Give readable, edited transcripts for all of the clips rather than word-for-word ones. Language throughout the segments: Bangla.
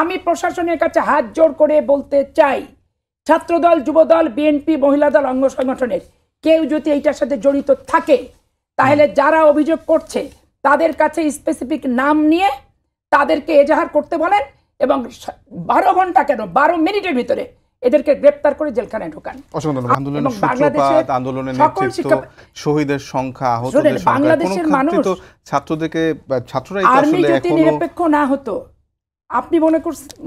আমি প্রশাসনের কাছে হাত জোড় করে বলতে চাই, ছাত্রদল, যুবদল, বিএনপি, মহিলা দল, অঙ্গ সংগঠনের কেউ যদি এইটার সাথে জড়িত থাকে, তাহলে যারা অভিযোগ করছে তাদের কাছে স্পেসিফিক নাম নিয়ে তাদেরকে এজাহার করতে বলেন এবং 12 ঘন্টা কেন 12 মিনিটের ভিতরে এদেরকে গ্রেফতার করে জেলখানায় ঢোকান। আন্দোলনের সূত্রপাত, আন্দোলনের নেতৃত্ব, শহীদের সংখ্যা, আহতদের সংখ্যা, বাংলাদেশের মানুষ ছাত্রদেরকে ছাত্ররাই তো আর্মি আসলে যদি নিরপেক্ষ না হতো, আপনি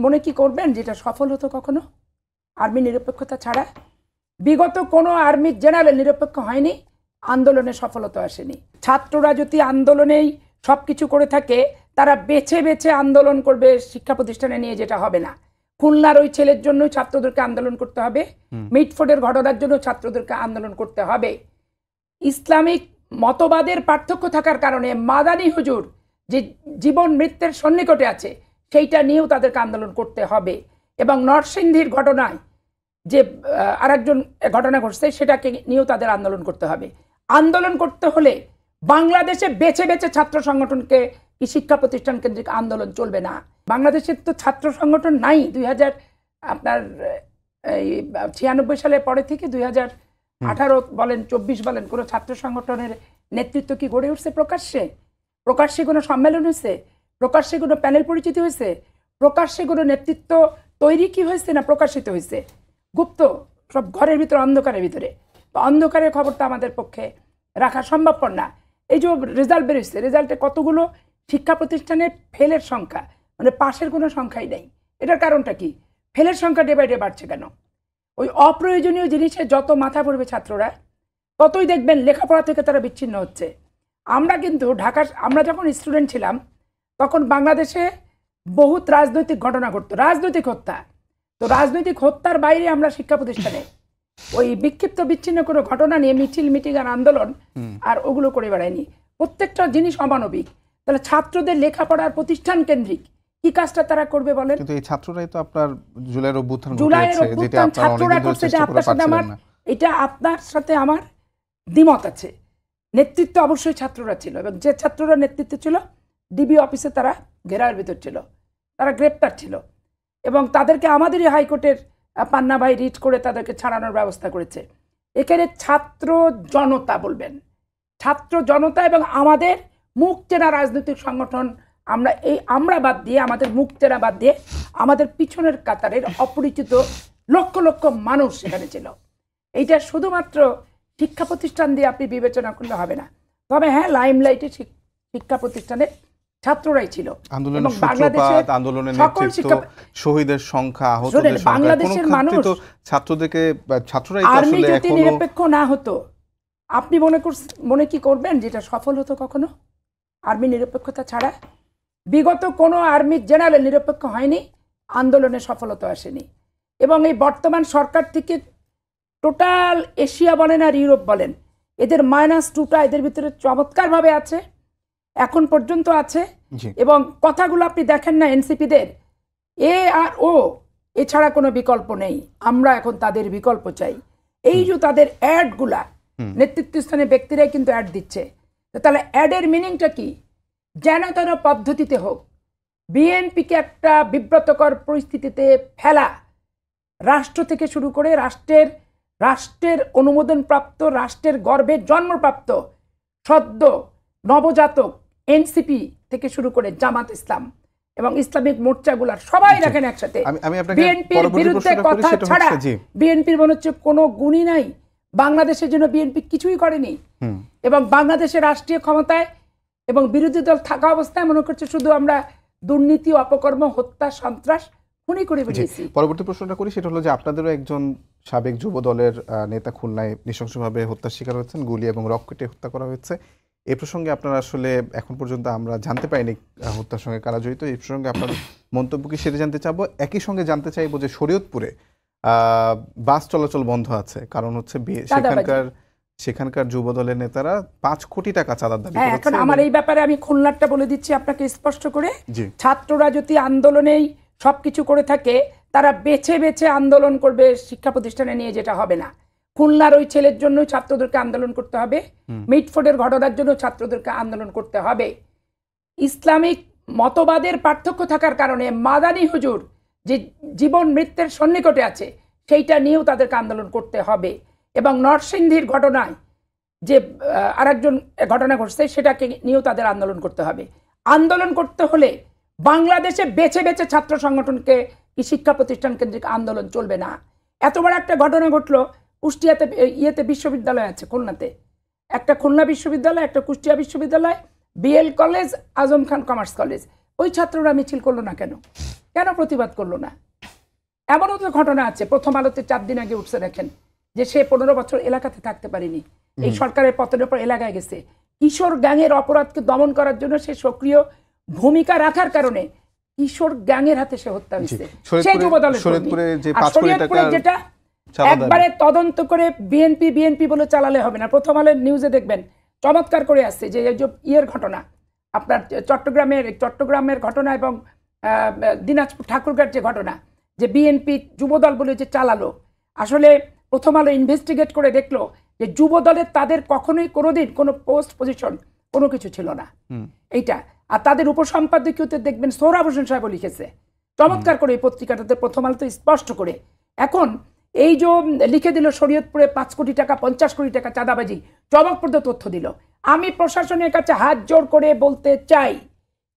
মনে কি করবেন যেটা সফল হতো কখনো? আর্মি নিরপেক্ষতা ছাড়া বিগত কোনো আর্মি জেনারেল নিরপেক্ষ হয়নি, আন্দোলনে সফলতা আসেনি। ছাত্ররা যদি আন্দোলনেই সবকিছু করে থাকে, তারা বেছে বেছে আন্দোলন করবে শিক্ষা প্রতিষ্ঠানে নিয়ে, যেটা হবে না। খুলনার ওই ছেলের জন্য ছাত্রদেরকে আন্দোলন করতে হবে, মিটফোর্ডের ঘটনার জন্য ছাত্রদেরকে আন্দোলন করতে হবে। ইসলামিক মতবাদের পার্থক্য থাকার কারণে মাদানী হুজুর যে জীবন মৃত্যুর সন্নিকটে আছে, সেইটা নিয়েও তাদেরকে আন্দোলন করতে হবে। এবং নরসিংদীর ঘটনায় যে আরেকজন ঘটনা ঘটছে, সেটাকে নিয়েও তাদের আন্দোলন করতে হবে। আন্দোলন করতে হলে বাংলাদেশে বেছে বেছে ছাত্র সংগঠনকে কি শিক্ষা প্রতিষ্ঠান কেন্দ্রিক আন্দোলন চলবে না। বাংলাদেশের তো ছাত্র সংগঠন নাই। 1996 সালের পরে থেকে 2018 বলেন 24 বলেন, কোনো ছাত্র সংগঠনের নেতৃত্ব কি গড়ে উঠছে প্রকাশ্যে? প্রকাশ্যে কোনো সম্মেলন হয়েছে? প্রকাশ্যে কোনো প্যানেল পরিচিতি হয়েছে? প্রকাশ্যে কোনো নেতৃত্ব তৈরি কি হয়েছে, না প্রকাশিত হয়েছে? গুপ্ত সব ঘরের ভিতরে, অন্ধকারের ভিতরে। অন্ধকারের খবরটা আমাদের পক্ষে রাখা সম্ভবপর না। এই যে রেজাল্ট বেরোচ্ছে, রেজাল্টে কতগুলো শিক্ষা প্রতিষ্ঠানের ফেলের সংখ্যা, মানে পাশের কোনো সংখ্যাই নেই। এটার কারণটা কি? ফেলের সংখ্যা ডে বাই ডে বাড়ছে কেন? ওই অপ্রয়োজনীয় জিনিসে যত মাথা পড়বে ছাত্ররা, ততই দেখবেন লেখাপড়া থেকে তারা বিচ্ছিন্ন হচ্ছে। আমরা যখন স্টুডেন্ট ছিলাম, তখন বাংলাদেশে বহুত রাজনৈতিক ঘটনা ঘটতো, রাজনৈতিক হত্যা। তো রাজনৈতিক হত্যার বাইরে আমরা শিক্ষা প্রতিষ্ঠানে ওই বিক্ষিপ্ত বিচ্ছিন্ন কোনো ঘটনা নিয়ে মিছিল, মিটিং আর আন্দোলন আর ওগুলো করে বেড়ায়নি। প্রত্যেকটা জিনিস অমানবিক। তাহলে ছাত্রদের লেখাপড়ার প্রতিষ্ঠান কেন্দ্রিক কি কাজটা তারা করবে বলেন? কিন্তু এই ছাত্ররাই তো আপনার জুলাইয়ের অভ্যুত্থান ছাত্ররা করছে, এটা আপনার সাথে আমার দ্বিমত আছে। নেতৃত্ব অবশ্যই ছাত্ররা ছিল, এবং যে ছাত্ররা নেতৃত্ব ছিল ডিবি অফিসে তারা ঘেরার ভিতর ছিল, তারা গ্রেপ্তার ছিল, এবং তাদেরকে আমাদেরই হাইকোর্টের পান্না ভাই রিট করে তাদেরকে ছাড়ানোর ব্যবস্থা করেছে। এখানে ছাত্র জনতা বলবেন, ছাত্র জনতা এবং আমাদের মুখ চেনা রাজনৈতিক সংগঠন, আমরা বাদ দিয়ে, আমাদের মুখ চেনা বাদ দিয়ে আমাদের পিছনের কাতারের অপরিচিত লক্ষ লক্ষ মানুষ সেখানে ছিল। এইটা শুধুমাত্র শিক্ষা প্রতিষ্ঠান দিয়ে আপনি বিবেচনা করলে হবে না। তবে হ্যাঁ, লাইমলাইটে শিক্ষা প্রতিষ্ঠানে ছাত্ররাই ছিল। আন্দোলনের সূত্রপাত, আন্দোলনের নেতৃত্ব, শহীদের সংখ্যা, আহতদের সংখ্যা, বাংলাদেশের মানুষ ছাত্ররাই তো আর্মি আসলে যদি নিরপেক্ষ না হতো, আপনি মনে কি করবেন যেটা সফল হতো কখনো? আর্মি নিরপেক্ষতা ছাড়া বিগত কোনো আর্মি জেনারেল নিরপেক্ষ হয়নি, আন্দোলনে সফলতা আসেনি। এবং এই বর্তমান সরকার থেকে টোটাল এশিয়া বলেন আর ইউরোপ বলেন, এদের -2টা এদের ভিতরে চমৎকারভাবে আছে, এখন পর্যন্ত আছে। এবং কথাগুলো আপনি দেখেন না, এনসিপিদের এ আর ও এছাড়া কোনো বিকল্প নেই। আমরা এখন তাদের বিকল্প চাই। এই যে তাদের অ্যাডগুলা, নেতৃত্বস্থানীয় ব্যক্তিরাই কিন্তু অ্যাড দিচ্ছে। তাহলে অ্যাডের মিনিংটা কি? যেন তেন পদ্ধতিতে হোক বিএনপিকে একটা বিব্রতকর পরিস্থিতিতে ফেলা, রাষ্ট্র থেকে শুরু করে রাষ্ট্রের অনুমোদনপ্রাপ্ত, রাষ্ট্রের গর্ভে জন্মপ্রাপ্ত সদ্য নবজাতক এনসিপি থেকে শুরু করে জামাত ইসলাম এবং ইসলামিক মোর্চাগুলার সবাই দেখেন একসাথে বিএনপির বিরুদ্ধে কথা ছাড়া। বিএনপির মনে হচ্ছে কোনো গুণই নাই, বাংলাদেশের জন্য বিএনপি কিছুই করেনি, এবং বাংলাদেশের রাষ্ট্রীয় ক্ষমতায় এবং বিরোধী দল থাকা অবস্থায় মনে করছে শুধু আমরা দুর্নীতি, অপকর্ম, হত্যা, সন্ত্রাস, খুনি করে বেরিয়েছি। পরবর্তী প্রশ্নটা করি, সেটা হলো যে আপনাদেরও একজন সাবেক যুব দলের নেতা খুলনায় নৃশংসভাবে হত্যার শিকার হয়েছেন, গুলি এবং রকেটে হত্যা করা হয়েছে। এই প্রসঙ্গে আপনারা আসলে এখন পর্যন্ত আমরা জানতে পাইনি হত্যার সঙ্গে কারা জড়িত। এই প্রসঙ্গে আপনার মন্তব্য কি সেটা জানতে চাবো। একই সঙ্গে জানতে চাইবো যে শরীয়তপুরে বাস চলাচল বন্ধ আছে, কারণ হচ্ছে সেখানকার যুব দলের নেতারা 5 কোটি টাকা চাঁদার দাবি করেছে। এখন আমার এই ব্যাপারে আমি খুলনারটা বলে দিচ্ছি আপনাকে স্পষ্ট করে। ছাত্ররা যদি আন্দোলনেই সবকিছু করে থাকে, তারা বেছে বেছে আন্দোলন করবে শিক্ষা প্রতিষ্ঠানে নিয়ে, যেটা হবে না। খুলনার ওই ছেলের জন্য ছাত্রদেরকে আন্দোলন করতে হবে, মিটফোর্ডের ঘটনার জন্য ছাত্রদেরকে আন্দোলন করতে হবে। ইসলামিক মতবাদের পার্থক্য থাকার কারণে মাদানী হুজুর যে জীবন মৃত্যুর সন্নিকটে আছে সেইটা নিয়েও তাদেরকে আন্দোলন করতে হবে। এবং নরসিংদীর ঘটনায় যে আরেকজন ঘটনা ঘটছে সেটাকে নিয়েও তাদের আন্দোলন করতে হবে। আন্দোলন করতে হলে বাংলাদেশে বেছে বেছে ছাত্র সংগঠনকে কি শিক্ষা প্রতিষ্ঠান কেন্দ্রিক আন্দোলন চলবে না। এত বড় একটা ঘটনা ঘটলো, কুষ্টিয়াতে বিশ্ববিদ্যালয় আছে, খুলনাতে একটা খুলনা বিশ্ববিদ্যালয়, একটা কুষ্টিয়া বিশ্ববিদ্যালয়, BL college, Azam Khan commerce college. ওই ছাত্ররা মিছিল করলো না কেন? কেন প্রতিবাদ করলো না? এমনও তো ঘটনা আছে, প্রথম আলোতে 4 দিন আগে উঠছে দেখেন যে সে 15 বছর এলাকাতে থাকতে পারেনি, এই সরকারের পতনের পর এলাকায় গেছে। কিশোর গ্যাংয়ের অপরাধকে দমন করার জন্য সে সক্রিয় ভূমিকা রাখার কারণে কিশোর গ্যাংয়ের হাতে সে হত্যা হয়েছে। সে যুবদলের শরীয়তপুরে যেটা একবারে তদন্ত করে বিএনপি বলে চালালে হবে না। প্রথম আলোর নিউজে দেখবেন চমৎকার করে আসছে যে ইয়ের ঘটনা, আপনার চট্টগ্রামের ঘটনা এবং দিনাজপুর ঠাকুরগাঁর যে ঘটনা, যে বিএনপি যুবদল বলে যে চালালো, আসলে প্রথম আলো ইনভেস্টিগেট করে দেখলো যে যুবদলের তাদের কখনোই কোনোদিন কোনো পোস্ট পজিশন কোনো কিছু ছিল না এইটা। আর তাদের উপসম্পাদকীয়তে দেখবেন সোহরাব হোসেন সাহেব লিখেছে চমৎকার করে এই পত্রিকাটাতে, প্রথম আলোতে স্পষ্ট করে। এখন এই যে লিখে দিল শরীয়তপুরে 5 কোটি টাকা 50 কোটি টাকা চাঁদাবাজি, চমকপ্রদ তথ্য দিল। আমি প্রশাসনের কাছে হাত জোড় করে বলতে চাই,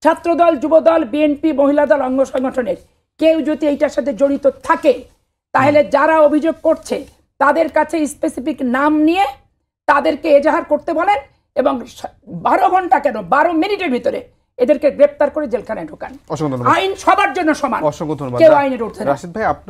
ছাত্রদল, যুবদল, বিএনপি, মহিলা দল, অঙ্গ সংগঠনের কেউ যদি এইটার সাথে জড়িত থাকে তাহলে যারা অভিযোগ করছে তাদের কাছে স্পেসিফিক নাম নিয়ে তাদেরকে এজাহার করতে বলেন এবং 12 ঘন্টা কেন 12 মিনিটের ভিতরে এদেরকে গ্রেপ্তার করে জেলখানায় ঢোকান। আইন সবার জন্য সমান, কেউ আইনের ঊর্ধ্বে না। রাশিদ ভাই, আপনার